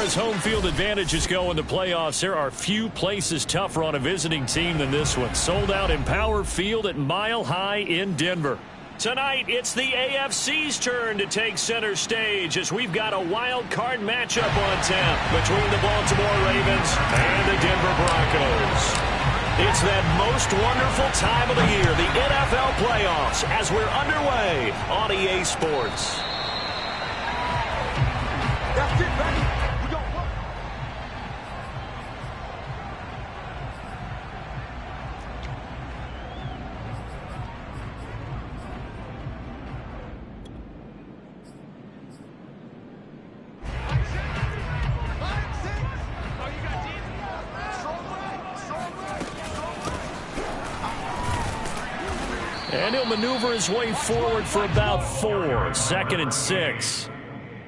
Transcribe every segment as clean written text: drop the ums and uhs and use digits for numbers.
as home field advantages go in the playoffs, there are few places tougher on a visiting team than this one. Sold out in Power Field at Mile High in Denver. Tonight, it's the AFC's turn to take center stage as we've got a wild card matchup on tap between the Baltimore Ravens and the Denver Broncos. It's that most wonderful time of the year, the NFL playoffs, as we're underway on EA Sports. That's it, baby. We gon' work. And he'll maneuver his way forward for about 4. 2nd and 6.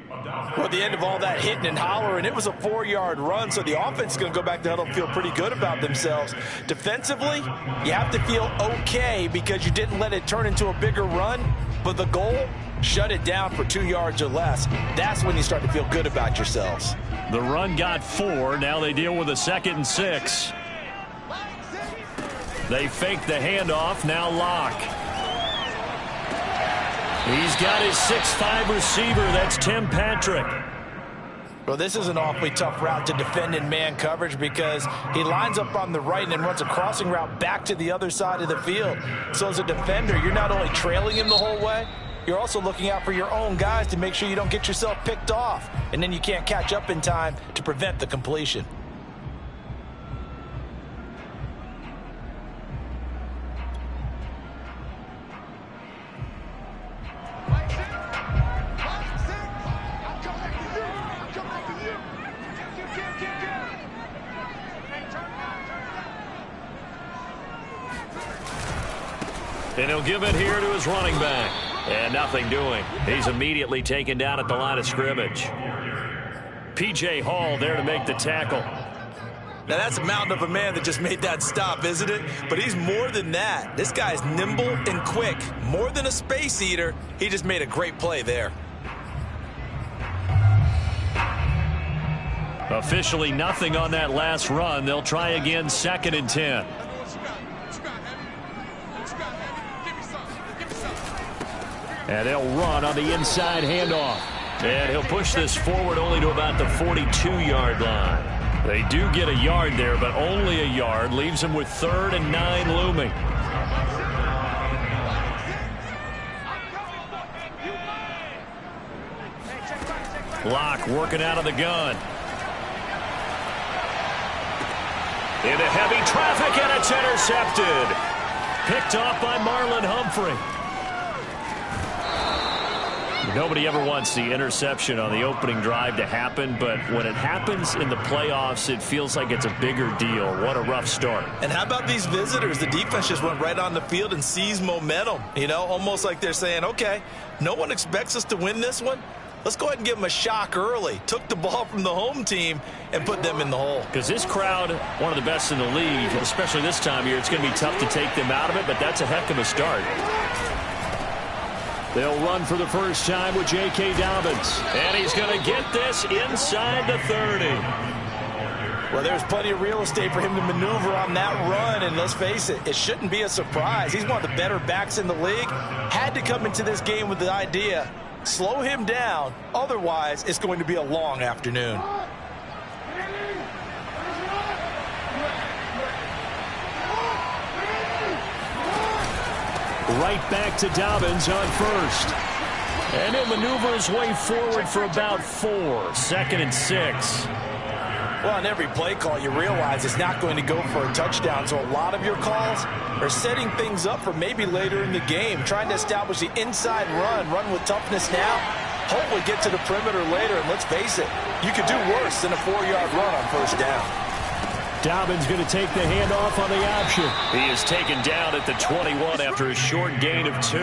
Well, at the end of all that hitting and hollering, it was a 4-yard run, so the offense is going to go back to huddle and feel pretty good about themselves. Defensively, you have to feel okay because you didn't let it turn into a bigger run, but the goal, shut it down for 2 yards or less. That's when you start to feel good about yourselves. The run got 4. Now they deal with a 2nd and 6. They fake the handoff. Now Locke. He's got his 6'5" receiver. That's Tim Patrick. Well, this is an awfully tough route to defend in man coverage because he lines up on the right and then runs a crossing route back to the other side of the field. So as a defender, you're not only trailing him the whole way, you're also looking out for your own guys to make sure you don't get yourself picked off. And then you can't catch up in time to prevent the completion. And he'll give it here to his running back. And nothing doing. He's immediately taken down at the line of scrimmage. P.J. Hall there to make the tackle. Now, that's a mountain of a man that just made that stop, isn't it? But he's more than that. This guy's nimble and quick. More than a space eater. He just made a great play there. Officially nothing on that last run. They'll try again 2nd and 10. And they'll run on the inside handoff. And he'll push this forward only to about the 42-yard line. They do get a yard there, but only a yard. Leaves him with 3rd and 9 looming. Locke working out of the gun. Into heavy traffic, and it's intercepted. Picked off by Marlon Humphrey. Nobody ever wants the interception on the opening drive to happen, but when it happens in the playoffs, it feels like it's a bigger deal. What a rough start. And how about these visitors? The defense just went right on the field and seized momentum. You know, almost like they're saying, okay, no one expects us to win this one. Let's go ahead and give them a shock early. Took the ball from the home team and put them in the hole. Because this crowd, one of the best in the league, especially this time of year, it's going to be tough to take them out of it, but that's a heck of a start. They'll run for the first time with J.K. Dobbins. And he's going to get this inside the 30. Well, there's plenty of real estate for him to maneuver on that run. And let's face it, it shouldn't be a surprise. He's one of the better backs in the league. Had to come into this game with the idea, slow him down. Otherwise, it's going to be a long afternoon. Right back to Dobbins on first. And he'll maneuver his way forward for about 4. 2nd and 6. Well, on every play call, you realize it's not going to go for a touchdown. So a lot of your calls are setting things up for maybe later in the game, trying to establish the inside run with toughness now, hopefully get to the perimeter later. And let's face it, you could do worse than a 4-yard run on first down. Dobbins going to take the handoff on the option. He is taken down at the 21 after a short gain of 2.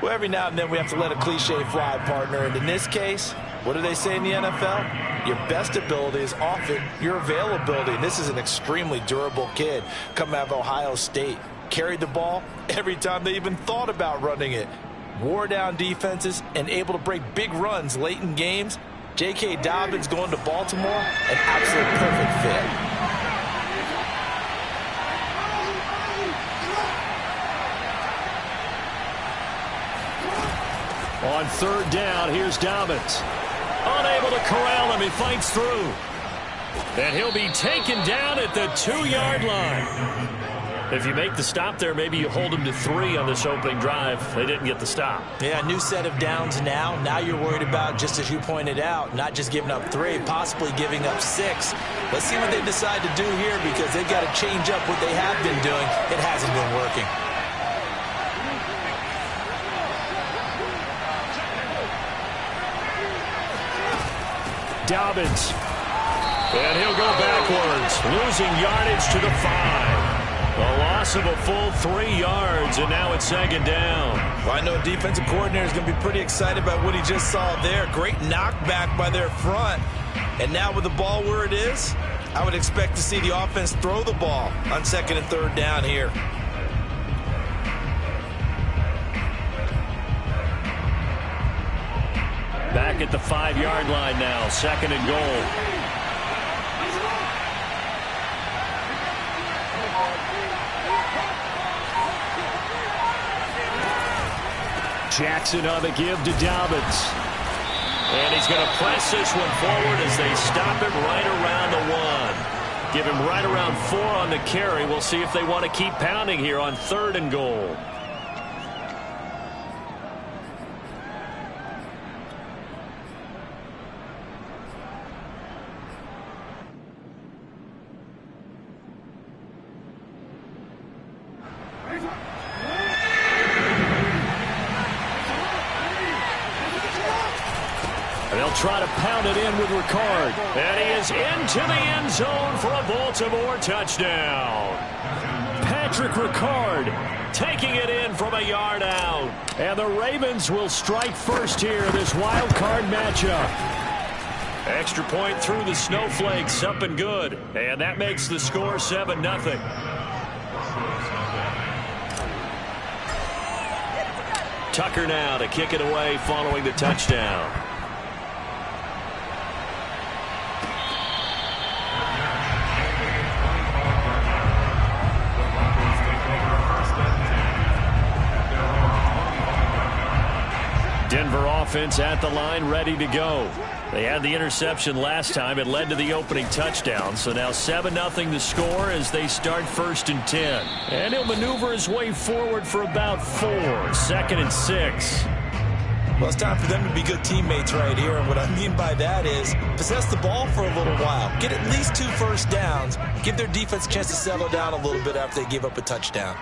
Well, every now and then we have to let a cliche fly, partner. And in this case, what do they say in the NFL? Your best ability is often your availability. And this is an extremely durable kid coming out of Ohio State. Carried the ball every time they even thought about running it. Wore down defenses and able to break big runs late in games. J.K. Dobbins going to Baltimore, an absolute perfect fit. On third down, here's Dobbins. Unable to corral him, he fights through. And he'll be taken down at the 2-yard line. If you make the stop there, maybe you hold them to 3 on this opening drive. They didn't get the stop. Yeah, new set of downs now. Now you're worried about, just as you pointed out, not just giving up 3, possibly giving up 6. Let's see what they decide to do here, because they've got to change up what they have been doing. It hasn't been working. Dobbins. And he'll go backwards, losing yardage to the 5. A loss of a full 3 yards, and now it's second down. Well, I know defensive coordinator is going to be pretty excited about what he just saw there. Great knockback by their front. And now with the ball where it is, I would expect to see the offense throw the ball on second and third down here. Back at the 5-yard line now, second and goal. Jackson on the give to Dobbins. And he's going to press this one forward as they stop it right around the 1. Give him right around 4 on the carry. We'll see if they want to keep pounding here on third and goal. They'll try to pound it in with Ricard. And he is into the end zone for a Baltimore touchdown. Patrick Ricard taking it in from a yard out. And the Ravens will strike first here in this wild card matchup. Extra point through the snowflakes, up and good. And that makes the score 7-0. Tucker now to kick it away following the touchdown. Denver offense at the line, ready to go. They had the interception last time. It led to the opening touchdown. So now 7-0 the score as they start first and 10. And he'll maneuver his way forward for about 4. Second and 6. Well, it's time for them to be good teammates right here. And what I mean by that is possess the ball for a little while. Get at least 2 first downs. Give their defense a chance to settle down a little bit after they give up a touchdown.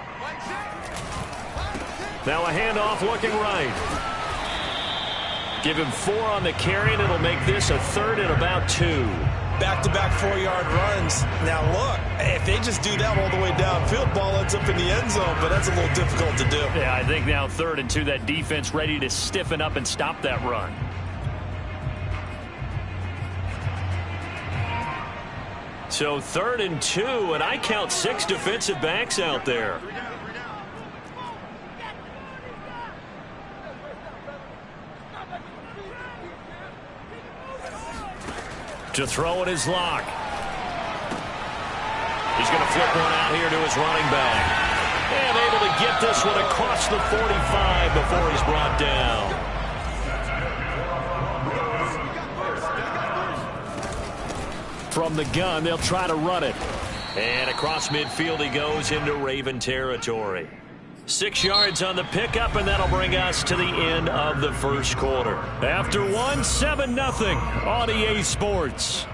Now a handoff looking right. Give him 4 on the carry, and it'll make this a third and about 2. Back-to-back 4-yard runs. Now, look, if they just do that all the way downfield, ball ends up in the end zone, but that's a little difficult to do. Yeah, I think now third and 2, that defense ready to stiffen up and stop that run. So third and 2, and I count 6 defensive backs out there. To throw in his lock. He's going to flip one out here to his running back. And able to get this one across the 45 before he's brought down. From the gun, they'll try to run it. And across midfield he goes into Raven territory. 6 yards on the pickup, and that'll bring us to the end of the first quarter. After 7-0 on EA Sports.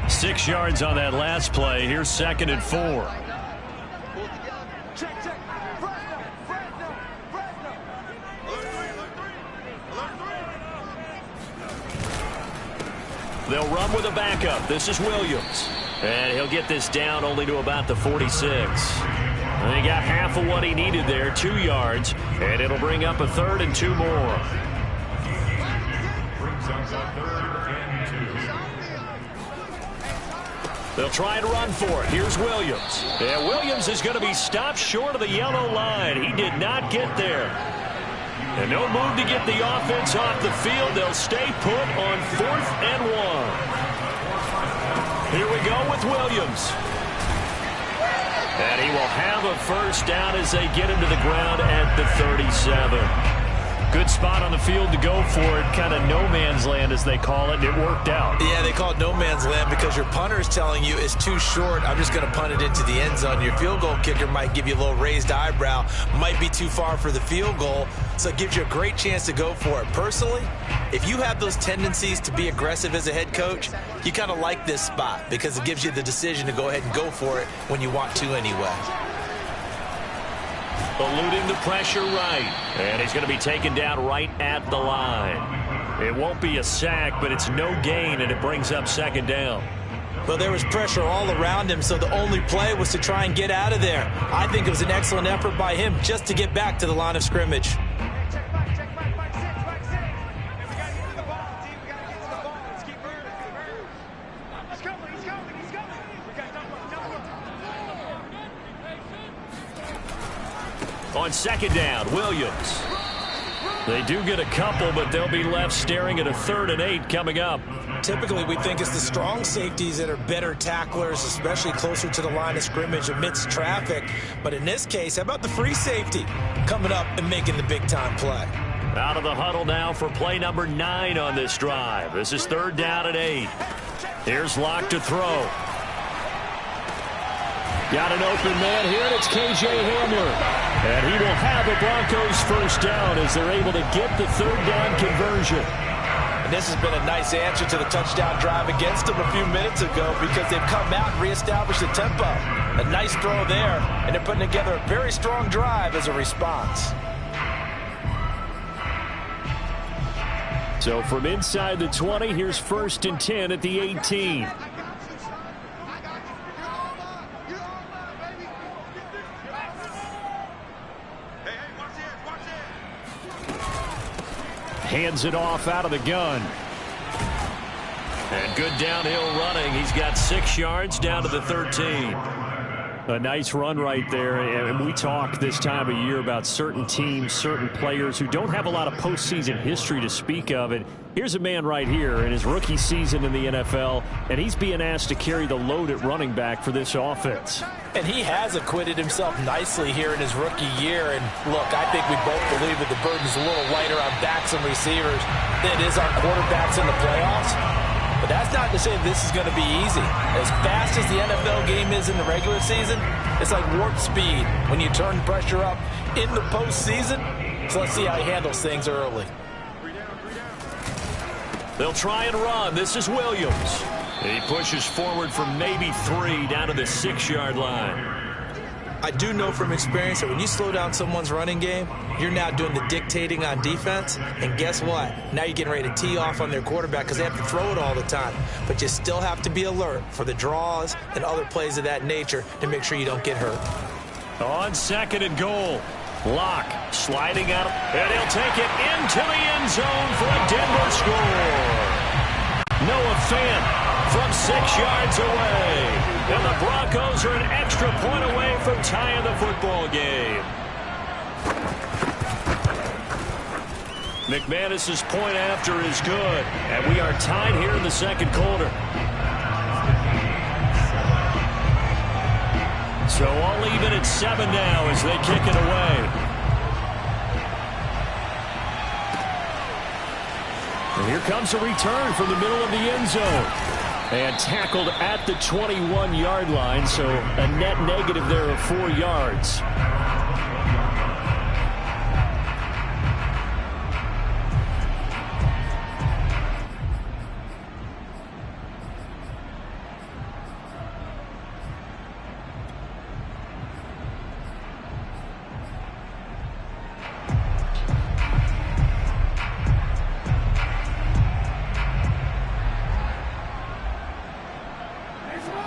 Six yards on that last play. Here's second and 4. They'll run with a backup. This is Williams. And he'll get this down only to about the 46. And he got half of what he needed there, 2 yards. And it'll bring up a third and 2 more. They'll try and run for it. Here's Williams. And Williams is going to be stopped short of the yellow line. He did not get there. And no move to get the offense off the field. They'll stay put on 4th and 1. Here we go with Williams. And he will have a first down as they get him to the ground at the 37. Good spot on the field to go for it. Kind of no man's land, as they call it. It worked out. Yeah, they call it no man's land because your punter is telling you it's too short. I'm just going to punt it into the end zone. Your field goal kicker might give you a little raised eyebrow. Might be too far for the field goal. So it gives you a great chance to go for it. Personally, if you have those tendencies to be aggressive as a head coach, you kind of like this spot because it gives you the decision to go ahead and go for it when you want to anyway. Eluding the pressure right. And he's going to be taken down right at the line. It won't be a sack, but it's no gain, and it brings up 2nd down. Well, there was pressure all around him, so the only play was to try and get out of there. I think it was an excellent effort by him just to get back to the line of scrimmage. On 2nd down, Williams. They do get a couple, but they'll be left staring at a 3rd and 8 coming up. Typically, we think it's the strong safeties that are better tacklers, especially closer to the line of scrimmage amidst traffic. But in this case, how about the free safety coming up and making the big-time play? Out of the huddle now for play number 9 on this drive. This is 3rd down and 8. Here's Locke to throw. Got an open man here, and it's K.J. Hamler. And he will have a Broncos first down as they're able to get the 3rd down conversion. And this has been a nice answer to the touchdown drive against them a few minutes ago because they've come out and reestablished the tempo. A nice throw there, and they're putting together a very strong drive as a response. So from inside the 20, here's 1st and 10 at the 18. Hands it off out of the gun. And good downhill running. He's got 6 yards down to the 13. A nice run right there. And we talk this time of year about certain teams, certain players who don't have a lot of postseason history to speak of. And here's a man right here in his rookie season in the NFL, and he's being asked to carry the load at running back for this offense. And he has acquitted himself nicely here in his rookie year. And look, I think we both believe that the burden's a little lighter on backs and receivers than it is on quarterbacks in the playoffs. But that's not to say this is going to be easy. As fast as the NFL game is in the regular season, it's like warp speed when you turn pressure up in the postseason. So let's see how he handles things early. They'll try and run. This is Williams. He pushes forward for maybe 3 down to the 6-yard line. I do know from experience that when you slow down someone's running game, you're now doing the dictating on defense. And guess what? Now you're getting ready to tee off on their quarterback because they have to throw it all the time. But you still have to be alert for the draws and other plays of that nature to make sure you don't get hurt. On 2nd and goal, Locke sliding out, and he'll take it into the end zone for a Denver score. Noah Fant from 6 yards away. And the Broncos are an extra point away from tying the football game. McManus's point after is good. And we are tied here in the 2nd quarter. So all even at 7 now as they kick it away. And here comes a return from the middle of the end zone. And tackled at the 21-yard line, so a net negative there of 4 yards.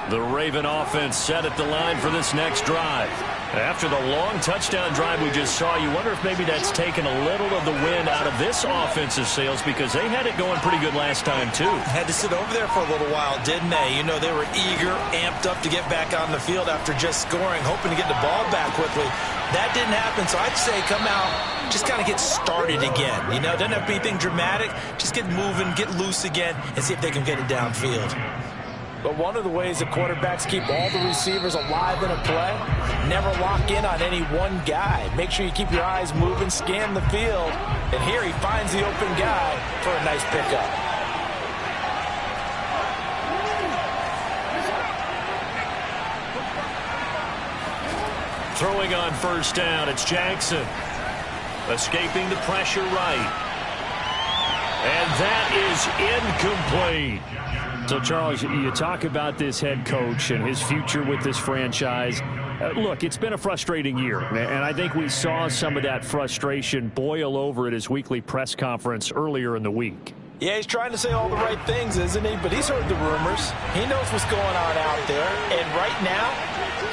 The Raven offense set at the line for this next drive. After the long touchdown drive we just saw, you wonder if maybe that's taken a little of the wind out of this offensive sails, because they had it going pretty good last time too. Had to sit over there for a little while, didn't they? You know, they were eager, amped up to get back on the field after just scoring, hoping to get the ball back quickly. That didn't happen, so I'd say come out, just kind of get started again. You know, doesn't have to be anything dramatic. Just get moving, get loose again, and see if they can get it downfield. But one of the ways that quarterbacks keep all the receivers alive in a play, never lock in on any one guy. Make sure you keep your eyes moving, scan the field. And here he finds the open guy for a nice pickup. Throwing on first down, it's Jackson. Escaping the pressure right. And that is incomplete. So, Charles, you talk about this head coach and his future with this franchise. Look, it's been a frustrating year, and I think we saw some of that frustration boil over at his weekly press conference earlier in the week. Yeah, he's trying to say all the right things, isn't he? But he's heard the rumors. He knows what's going on out there. And right now,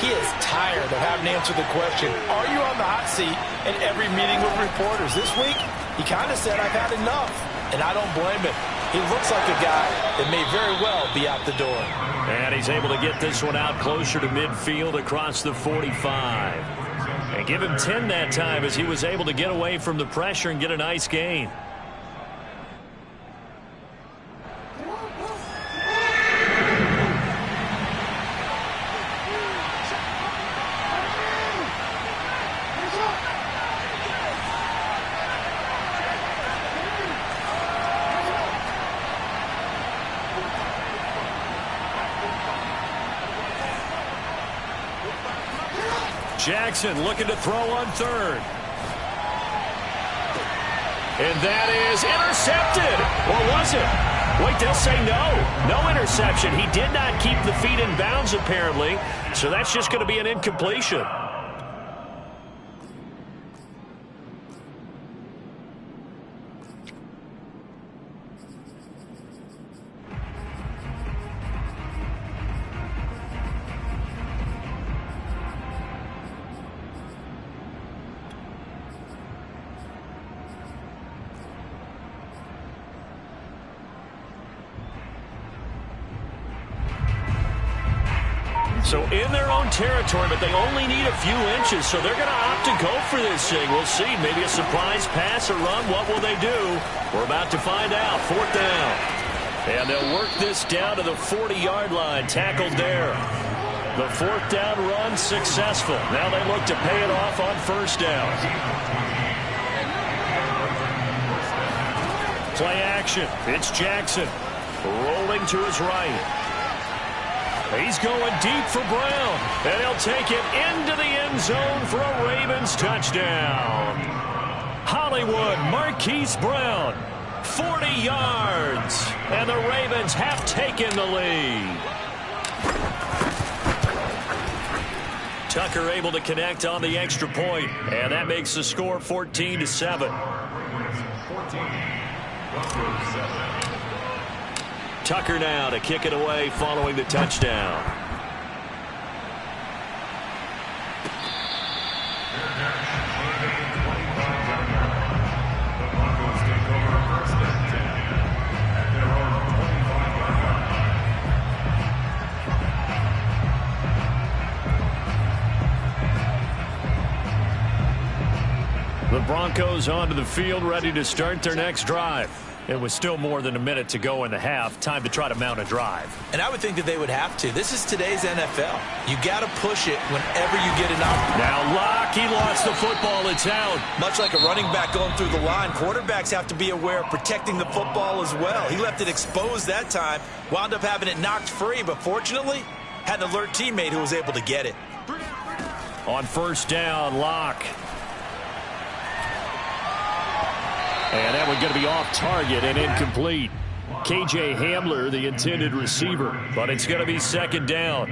he is tired of having to answer the question, are you on the hot seat in every meeting with reporters? This week, he kind of said, I've had enough. And I don't blame him. He looks like a guy that may very well be out the door. And he's able to get this one out closer to midfield across the 45. And give him 10 that time as he was able to get away from the pressure and get a nice gain. Jackson looking to throw on third. And that is intercepted. Or was it? Wait, they'll say no. No interception. He did not keep the feet in bounds, apparently. So that's just going to be an incompletion. So in their own territory, but they only need a few inches, so they're going to opt to go for this thing. We'll see. Maybe a surprise pass or run. What will they do? We're about to find out. Fourth down. And they'll work this down to the 40-yard line. Tackled there. The fourth down run successful. Now they look to pay it off on first down. Play action. It's Jackson. Rolling to his right. He's going deep for Brown, and he'll take it into the end zone for a Ravens touchdown. Hollywood Marquise Brown, 40 yards, and the Ravens have taken the lead. Tucker able to connect on the extra point, and that makes the score 14-7. Tucker now to kick it away following the touchdown. The Broncos onto the field, ready to start their next drive. It was still more than a minute to go in the half. Time to try to mount a drive. And I would think that they would have to. This is today's NFL. You got to push it whenever you get an opportunity. Now Locke, he lost the football. It's out. Much like a running back going through the line, quarterbacks have to be aware of protecting the football as well. He left it exposed that time, wound up having it knocked free, but fortunately had an alert teammate who was able to get it. On first down, Locke. And that one's going to be off target and incomplete. KJ Hamler, the intended receiver, but it's going to be second down.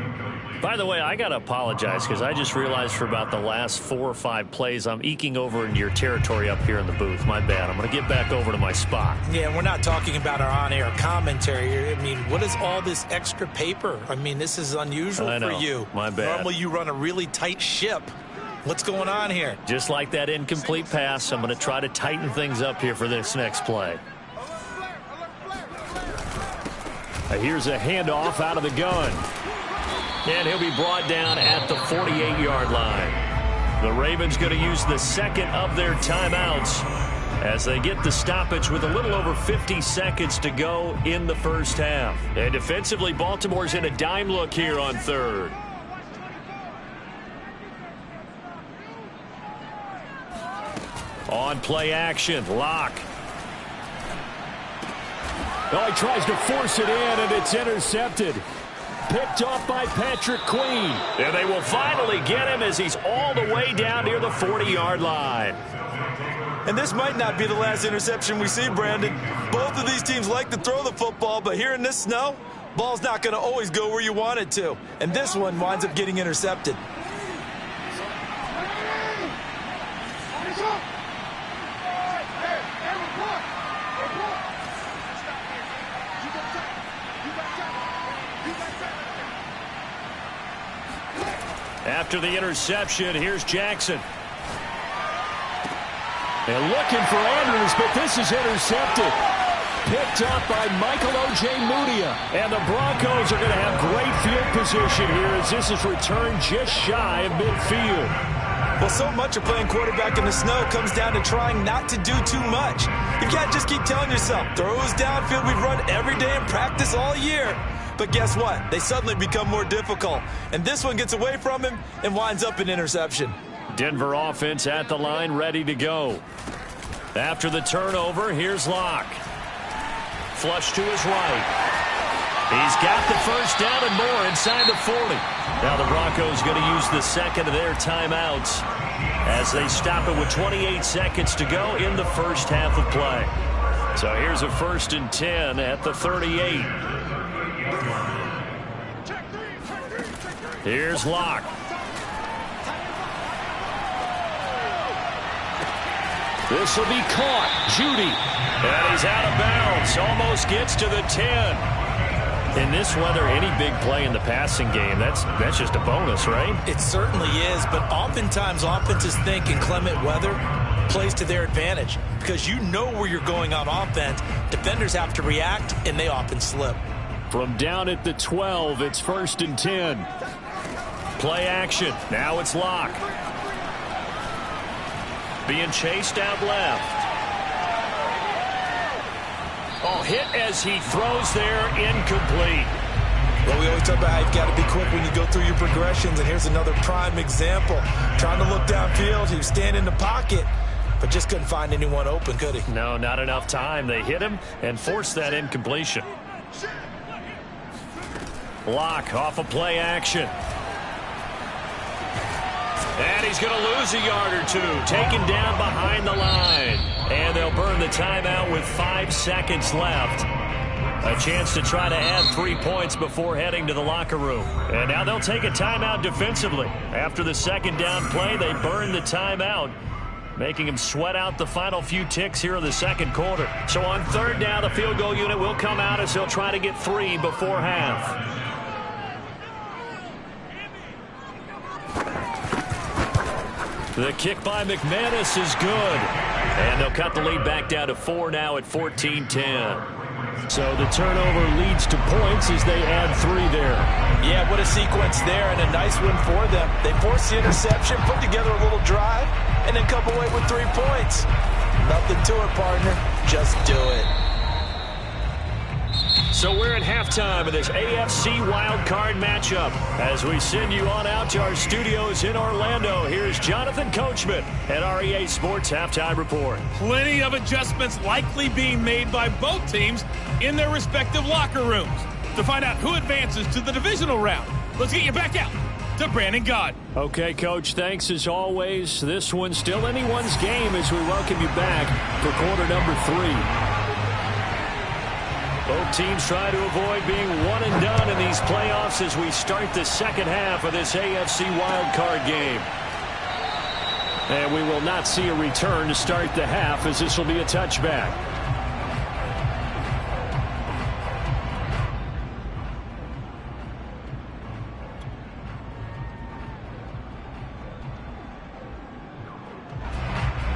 By the way, I got to apologize because I just realized for about the last 4 or 5 plays, I'm eking over into your territory up here in the booth. My bad. I'm going to get back over to my spot. Yeah, and we're not talking about our on-air commentary here. I mean, what is all this extra paper? I mean, this is unusual for you. My bad. Normally you run a really tight ship. What's going on here? Just like that incomplete pass, I'm going to try to tighten things up here for this next play. Here's a handoff out of the gun. And he'll be brought down at the 48-yard line. The Ravens going to use the second of their timeouts as they get the stoppage with a little over 50 seconds to go in the first half. And defensively, Baltimore's in a dime look here on third. On play action, Locke. Oh, he tries to force it in, and it's intercepted. Picked off by Patrick Queen. And they will finally get him as he's all the way down near the 40-yard line. And this might not be the last interception we see, Brandon. Both of these teams like to throw the football, but here in this snow, ball's not going to always go where you want it to. And this one winds up getting intercepted. After the interception, here's Jackson. And looking for Andrews, but this is intercepted. Picked up by Michael O.J. Mudia. And the Broncos are going to have great field position here as this is returned just shy of midfield. Well, so much of playing quarterback in the snow comes down to trying not to do too much. You can't just keep telling yourself, throws downfield we've run every day in practice all year. But guess what? They suddenly become more difficult. And this one gets away from him and winds up an interception. Denver offense at the line, ready to go. After the turnover, here's Locke. Flush to his right. He's got the first down and more inside the 40. Now the Broncos going to use the second of their timeouts as they stop it with 28 seconds to go in the first half of play. So here's a 1st and 10 at the 38. Here's Locke. This will be caught. Judy. And he's out of bounds. Almost gets to the 10. In this weather, any big play in the passing game, that's just a bonus, right? It certainly is, but oftentimes offenses think inclement weather plays to their advantage because you know where you're going on offense. Defenders have to react, and they often slip. From down at the 12, it's 1st and 10. Play action. Now it's Locke. Being chased out left. Oh, hit as he throws there, incomplete. Well, we always talk about how you've got to be quick when you go through your progressions, and here's another prime example. Trying to look downfield, he was standing in the pocket, but just couldn't find anyone open, could he? No, not enough time. They hit him and forced that incompletion. Locke off of play action. And he's going to lose a yard or two. Taken down behind the line. And they'll burn the timeout with 5 seconds left. A chance to try to add 3 points before heading to the locker room. And now they'll take a timeout defensively. After the second down play, they burn the timeout, making him sweat out the final few ticks here in the second quarter. So on third down, the field goal unit will come out as he'll try to get 3 before half. The kick by McManus is good. And they'll cut the lead back down to 4 now at 14-10. So the turnover leads to points as they add 3 there. Yeah, what a sequence there and a nice win for them. They forced the interception, put together a little drive, and then come away with 3 points. Nothing to it, partner. Just do it. So we're at halftime of this AFC wildcard matchup. As we send you on out to our studios in Orlando, here's Jonathan Coachman at our EA Sports Halftime Report. Plenty of adjustments likely being made by both teams in their respective locker rooms. To find out who advances to the divisional round, let's get you back out to Brandon Gaudin. Okay, Coach, thanks as always. This one's still anyone's game as we welcome you back for quarter number 3. Both teams try to avoid being one and done in these playoffs as we start the second half of this AFC wildcard game. And we will not see a return to start the half, as this will be a touchback.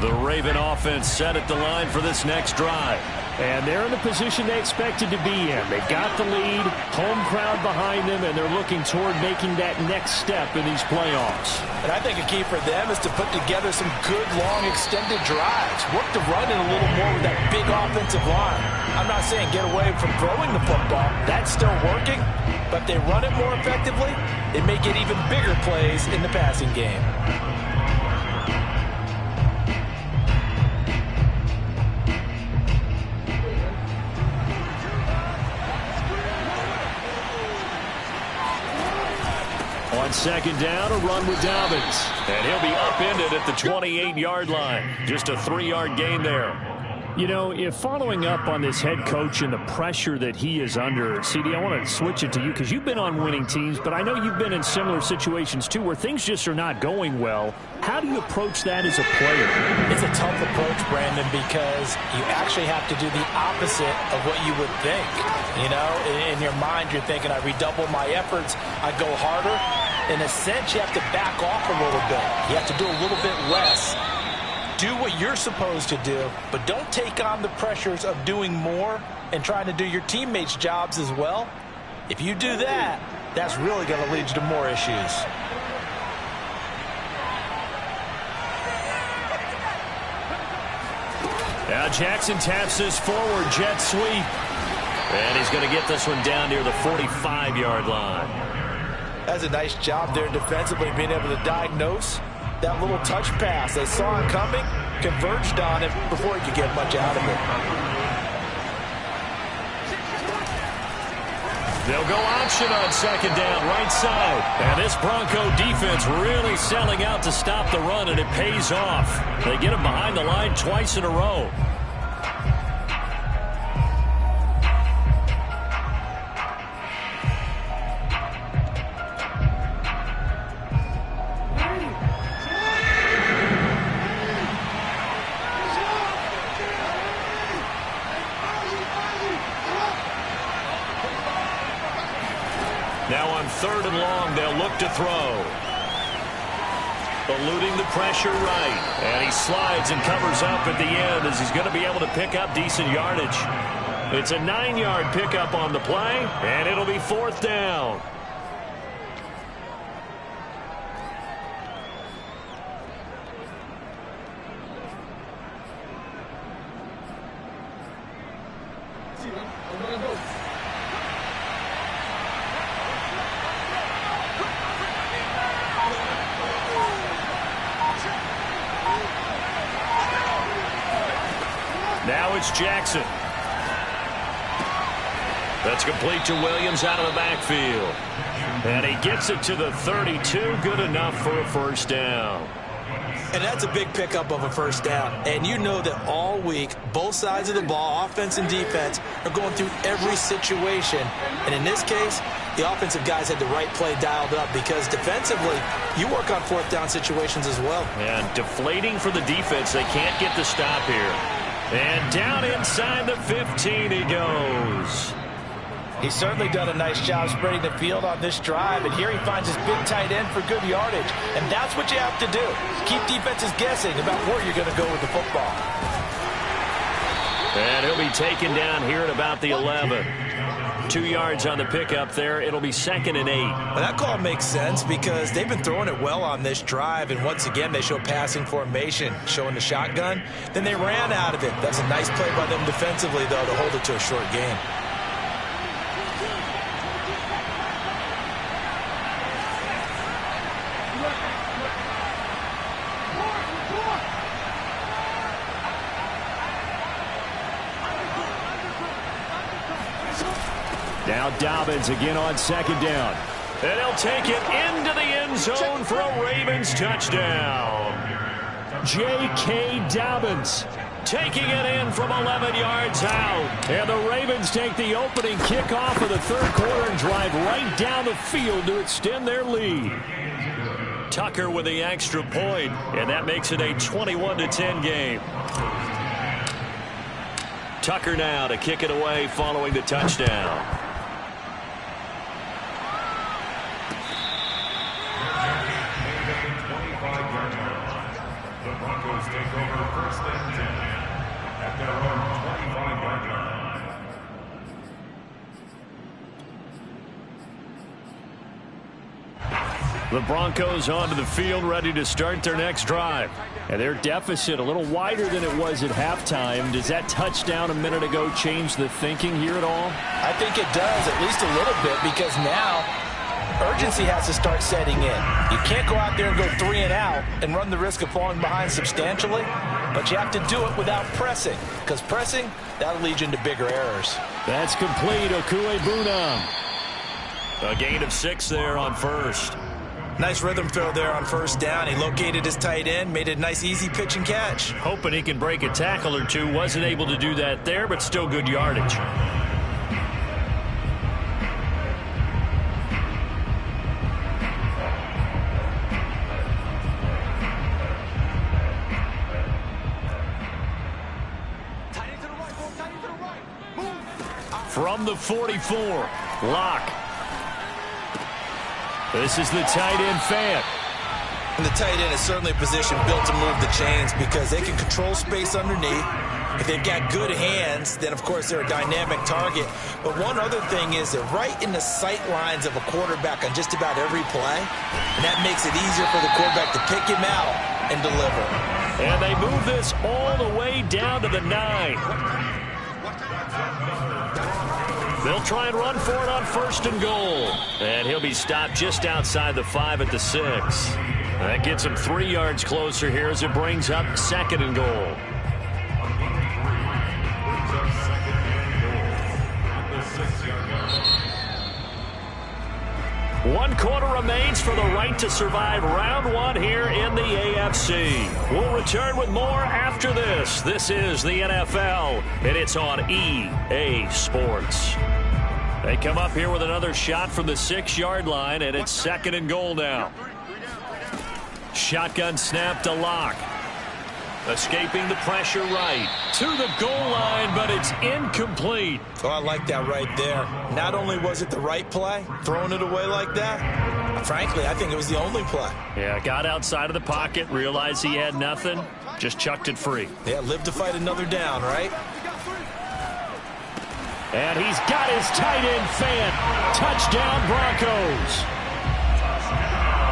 The Raven offense set at the line for this next drive. And they're in the position they expected to be in. They've got the lead, home crowd behind them, and they're looking toward making that next step in these playoffs. And I think a key for them is to put together some good, long, extended drives. Work the run in a little more with that big offensive line. I'm not saying get away from throwing the football. That's still working. But if they run it more effectively, they may get even bigger plays in the passing game. On second down, a run with Dobbins. And he'll be upended at the 28-yard line. Just a 3-yard gain there. You know, if following up on this head coach and the pressure that he is under, CD, I want to switch it to you because you've been on winning teams, but I know you've been in similar situations too where things just are not going well. How do you approach that as a player? It's a tough approach, Brandon, because you actually have to do the opposite of what you would think. You know, in your mind, you're thinking, I redouble my efforts, I go harder. In a sense, you have to back off a little bit. You have to do a little bit less. Do what you're supposed to do, but don't take on the pressures of doing more and trying to do your teammates' jobs as well. If you do that, that's really going to lead you to more issues. Now Jackson taps this forward jet sweep. And he's going to get this one down near the 45-yard line. That's a nice job there defensively, being able to diagnose that little touch pass. They saw it coming, converged on it before he could get much out of it. They'll go option on second down, right side. And this Bronco defense really selling out to stop the run, and it pays off. They get him behind the line twice in a row. Now on third and long, they'll look to throw. Eluding the pressure right. And he slides and covers up at the end as he's going to be able to pick up decent yardage. It's a 9-yard pickup on the play, and it'll be fourth down. Now it's Jackson. That's complete to Williams out of the backfield. And he gets it to the 32. Good enough for a first down. And that's a big pickup of a first down. And you know that all week, both sides of the ball, offense and defense, are going through every situation. And in this case, the offensive guys had the right play dialed up because defensively, you work on fourth down situations as well. And deflating for the defense. They can't get the stop here. And down inside the 15 he goes. He's certainly done a nice job spreading the field on this drive, and here he finds his big tight end for good yardage. And that's what you have to do. Keep defenses guessing about where you're going to go with the football. And he'll be taken down here at about the 11. 2 yards on the pickup there. It'll be 2nd and 8. Well, that call makes sense because they've been throwing it well on this drive, and once again they show passing formation, showing the shotgun. Then they ran out of it. That's a nice play by them defensively, though, to hold it to a short game. Now Dobbins again on second down. And he'll take it into the end zone for a Ravens touchdown. J.K. Dobbins Taking it in from 11 yards out. And the Ravens take the opening kickoff of the third quarter and drive right down the field to extend their lead. Tucker with the extra point, and that makes it a 21-10 game. Tucker now to kick it away following the touchdown. The Broncos take over first and 10 at their own 25-yard line. The Broncos onto the field ready to start their next drive. And their deficit a little wider than it was at halftime. Does that touchdown a minute ago change the thinking here at all? I think it does, at least a little bit, because now urgency has to start setting in. You can't go out there and go 3 and out and run the risk of falling behind substantially, but you have to do it without pressing, because pressing, that'll lead you into bigger errors. That's complete. Okuegbunam. A gain of 6 there on first. Nice rhythm throw there on first down. He located his tight end, made it a nice easy pitch and catch. Hoping he can break a tackle or two. Wasn't able to do that there, but still good yardage. From the 44, Locke. This is the tight end fan. And the tight end is certainly a position built to move the chains because they can control space underneath. If they've got good hands, then of course they're a dynamic target. But one other thing is they're right in the sight lines of a quarterback on just about every play. And that makes it easier for the quarterback to pick him out and deliver. And they move this all the way down to the 9. They'll try and run for it on first and goal. And he'll be stopped just outside the 5 at the 6. That gets him 3 yards closer here as it brings up second and goal. One quarter remains for the right to survive round 1 here in the AFC. We'll return with more after this. This is the NFL, and it's on EA Sports. They come up here with another shot from the 6-yard line, and it's second and goal now. Shotgun snap to Locke. Escaping the pressure right to the goal line, but it's incomplete. Oh, I like that right there. Not only was it the right play, throwing it away like that, frankly, I think it was the only play. Yeah, got outside of the pocket, realized he had nothing, just chucked it free. Yeah, live to fight another down, right? And he's got his tight end fan. Touchdown, Broncos.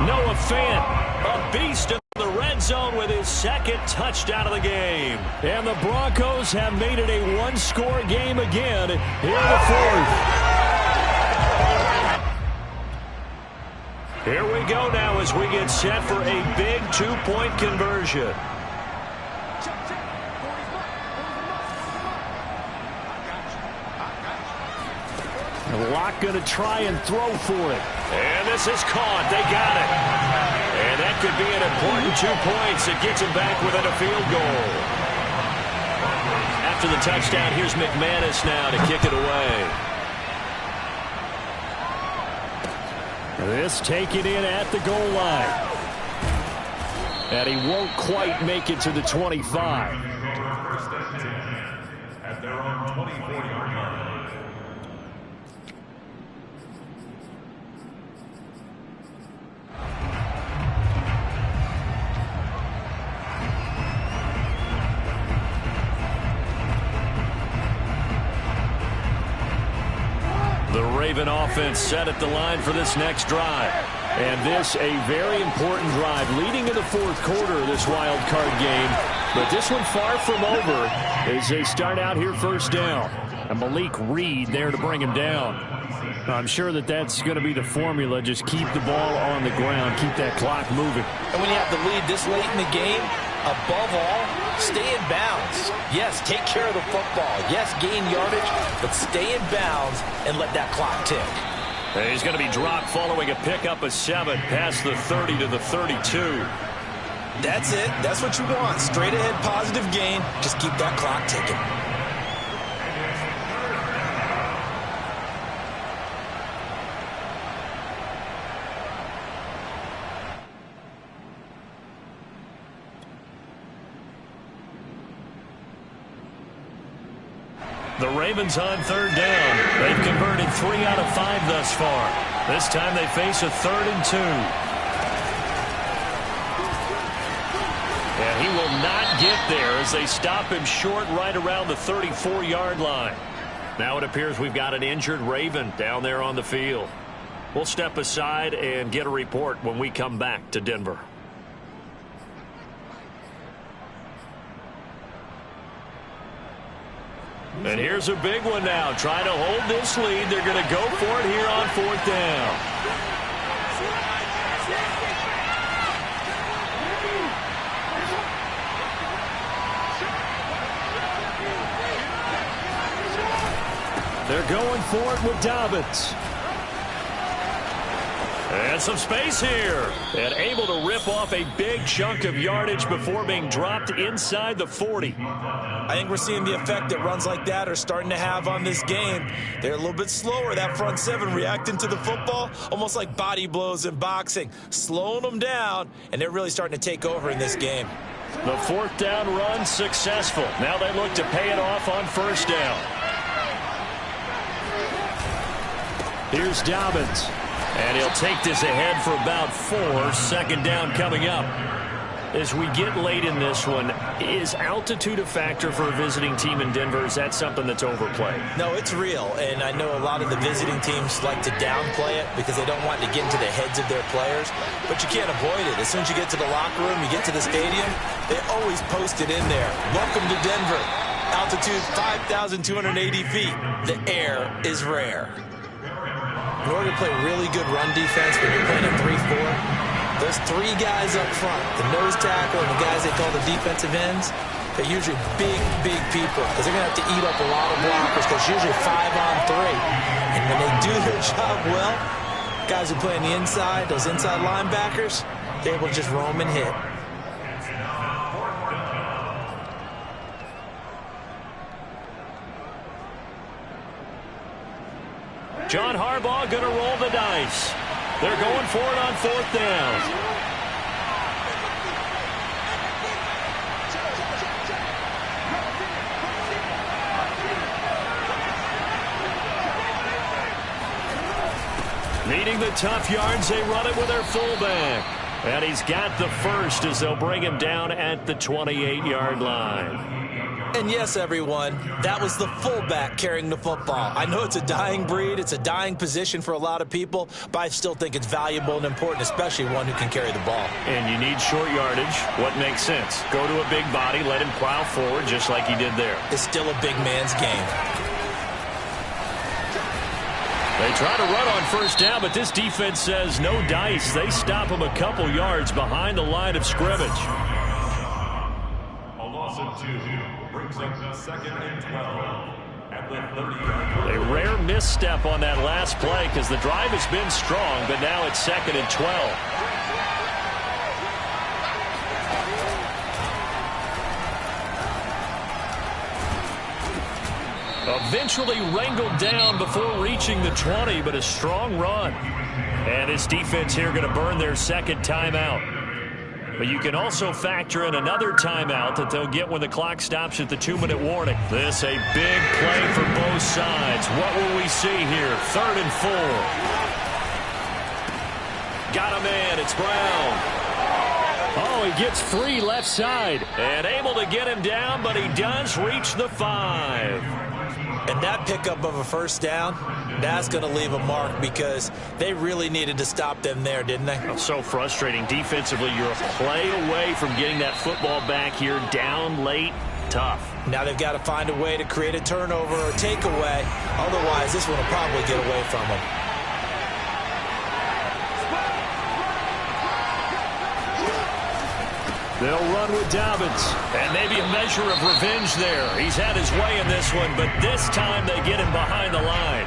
Noah Fant, a beast in the red zone with his second touchdown of the game. And the Broncos have made it a 1-score game again here in the 4th. Here we go now as we get set for a big 2-point conversion. Locke going to try and throw for it. And this is caught. They got it. And that could be an important 2 points. It gets him back within a field goal. After the touchdown, here's McManus now to kick it away. This taken in at the goal line. And he won't quite make it to the 25. First and 10 at their own 24-yard line. The Raven offense set at the line for this next drive. And this a very important drive leading in the 4th quarter of this wild card game. But this one far from over as they start out here first down. And Malik Reed there to bring him down. I'm sure that that's going to be the formula. Just keep the ball on the ground. Keep that clock moving. And when you have the lead this late in the game, above all, stay in bounds. Yes, take care of the football. Yes, gain yardage, but stay in bounds and let that clock tick. And he's going to be dropped following a pickup of 7 past the 30 to the 32. That's it. That's what you want. Straight ahead, positive gain. Just keep that clock ticking. The Ravens on third down. They've converted 3 out of 5 thus far. This time they face a 3rd and 2. And he will not get there as they stop him short right around the 34-yard line. Now it appears we've got an injured Raven down there on the field. We'll step aside and get a report when we come back to Denver. And here's a big one now. Trying to hold this lead. They're going to go for it here on 4th down. They're going for it with Dobbins. And some space here. And able to rip off a big chunk of yardage before being dropped inside the 40. I think we're seeing the effect that runs like that are starting to have on this game. They're a little bit slower, that front seven, reacting to the football, almost like body blows in boxing, slowing them down, and they're really starting to take over in this game. The 4th down run successful. Now they look to pay it off on 1st down. Here's Dobbins. And he'll take this ahead for about 4. 2nd down coming up. As we get late in this one, is altitude a factor for a visiting team in Denver? Is that something that's overplayed? No, it's real, and I know a lot of the visiting teams like to downplay it because they don't want to get into the heads of their players, but you can't avoid it. As soon as you get to the locker room, you get to the stadium, they always post it in there. Welcome to Denver. Altitude 5,280 feet. The air is rare. In order to play really good run defense when you're playing a 3-4, those 3 guys up front, the nose tackle and the guys they call the defensive ends, they're usually big, big people because they're going to have to eat up a lot of blockers because it's usually 5-on-3. And when they do their job well, guys who play on the inside, those inside linebackers, they're able to just roam and hit. John Harbaugh going to roll the dice. They're going for it on 4th down. Needing the tough yards, they run it with their fullback. And he's got the first as they'll bring him down at the 28-yard line. And yes, everyone, that was the fullback carrying the football. I know it's a dying breed, it's a dying position for a lot of people, but I still think it's valuable and important, especially one who can carry the ball. And you need short yardage. What makes sense? Go to a big body, let him plow forward just like he did there. It's still a big man's game. They try to run on 1st down, but this defense says no dice. They stop him a couple yards behind the line of scrimmage. A loss of 2 brings up 2nd and 12 at the 30-yard line. A rare misstep on that last play because the drive has been strong, but now it's 2nd and 12. Eventually wrangled down before reaching the 20, but a strong run. And this defense here going to burn their 2nd timeout. But you can also factor in another timeout that they'll get when the clock stops at the 2-minute warning. This a big play for both sides. What will we see here? 3rd and 4. Got a man. It's Brown. Oh, he gets 3 left side. And able to get him down, but he does reach the 5. And that pickup of a 1st down, that's going to leave a mark because they really needed to stop them there, didn't they? So frustrating. Defensively, you're a play away from getting that football back here down late. Tough. Now they've got to find a way to create a turnover or takeaway. Otherwise, this one will probably get away from them. They'll run with Dobbins. And maybe a measure of revenge there. He's had his way in this one, but this time they get him behind the line.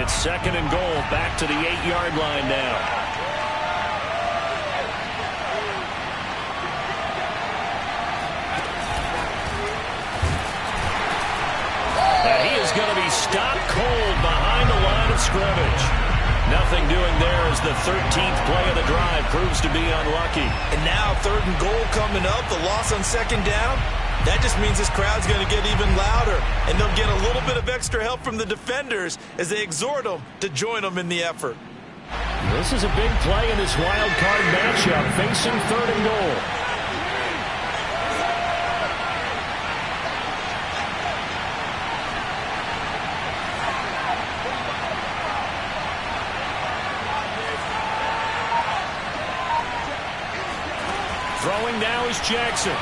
It's 2nd and goal, back to the 8-yard line now. And he is going to be stopped cold behind the line of scrimmage. Nothing doing there as the 13th play of the drive proves to be unlucky. And now 3rd and goal coming up, the loss on 2nd down. That just means this crowd's going to get even louder, and they'll get a little bit of extra help from the defenders as they exhort them to join them in the effort. This is a big play in this wild card matchup, facing 3rd and goal. Throwing now is Jackson.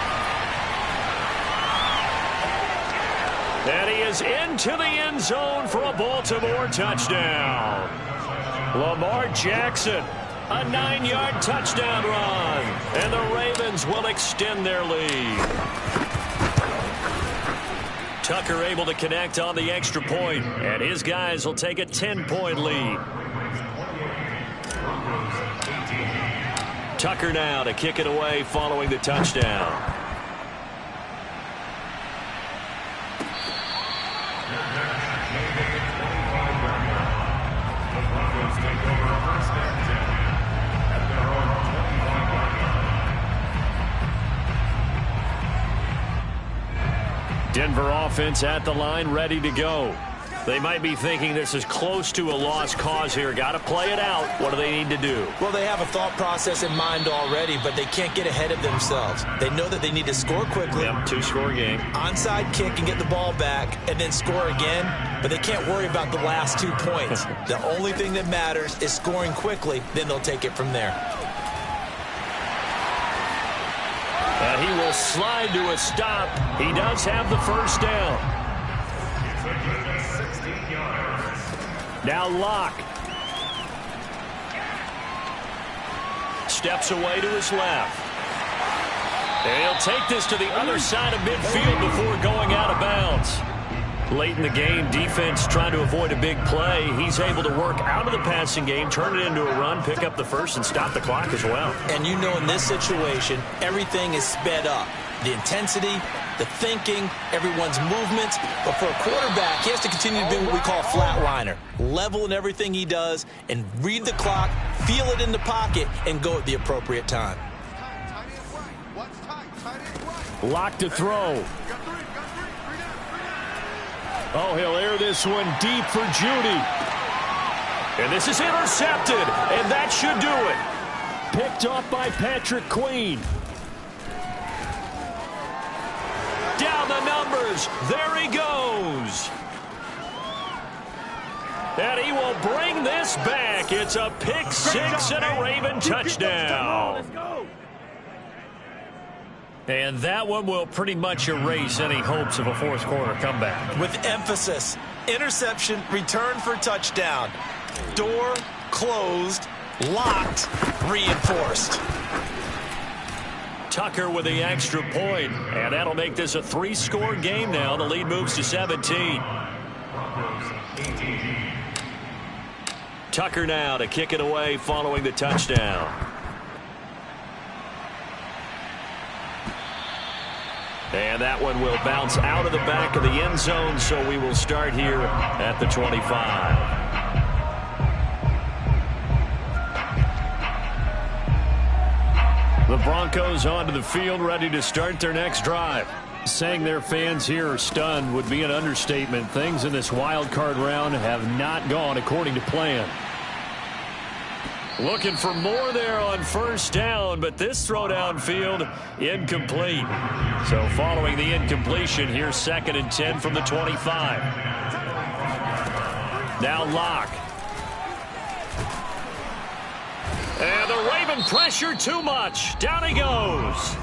And he is into the end zone for a Baltimore touchdown. Lamar Jackson, a 9-yard touchdown run. And the Ravens will extend their lead. Tucker able to connect on the extra point, and his guys will take a 10-point lead. Tucker now to kick it away following the touchdown. Denver offense at the line, ready to go. They might be thinking this is close to a lost cause here. Got to play it out. What do they need to do? Well, they have a thought process in mind already, but they can't get ahead of themselves. They know that they need to score quickly. Yep, 2-score game. Onside kick and get the ball back and then score again, but they can't worry about the last 2 points. The only thing that matters is scoring quickly, then they'll take it from there. And he will slide to a stop. He does have the first down. Now Locke. Steps away to his left. And he'll take this to the other side of midfield before going out of bounds. Late in the game, defense trying to avoid a big play. He's able to work out of the passing game, turn it into a run, pick up the first, and stop the clock as well. And you know in this situation, everything is sped up. The intensity, the thinking, everyone's movements. But for a quarterback, he has to continue to do what we call flatliner. Level in everything he does and read the clock, feel it in the pocket, and go at the appropriate time. Locke to throw. Oh, he'll air this one deep for Judy. And this is intercepted, and that should do it. Picked off by Patrick Queen. Down the numbers. There he goes. And he will bring this back. It's a pick six and a Raven touchdown. And that one will pretty much erase any hopes of a fourth quarter comeback. With emphasis, interception, return for touchdown. Door closed, locked, reinforced. Tucker with the extra point, and that'll make this a 3-score game now. The lead moves to 17. Tucker now to kick it away following the touchdown. And that one will bounce out of the back of the end zone, so we will start here at the 25. The Broncos onto the field, ready to start their next drive. Saying their fans here are stunned would be an understatement. Things in this wild card round have not gone according to plan. Looking for more there on first down, but this throw downfield incomplete. So following the incompletion, here's 2nd and 10 from the 25. Now Locke. And the Raven pressure too much. Down he goes.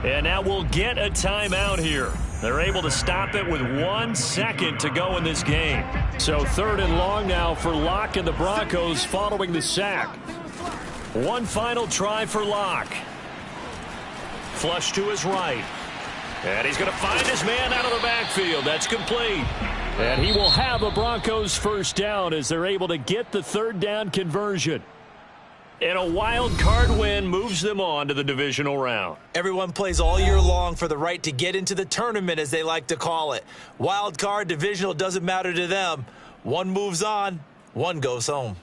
And now we'll get a timeout here. They're able to stop it with 1 second to go in this game. So 3rd and long now for Locke and the Broncos following the sack. One final try for Locke. Flush to his right. And he's going to find his man out of the backfield. That's complete. And he will have a Broncos first down as they're able to get the third down conversion. And a wild card win moves them on to the divisional round. Everyone plays all year long for the right to get into the tournament, as they like to call it. Wild card, divisional, doesn't matter to them. One moves on, one goes home.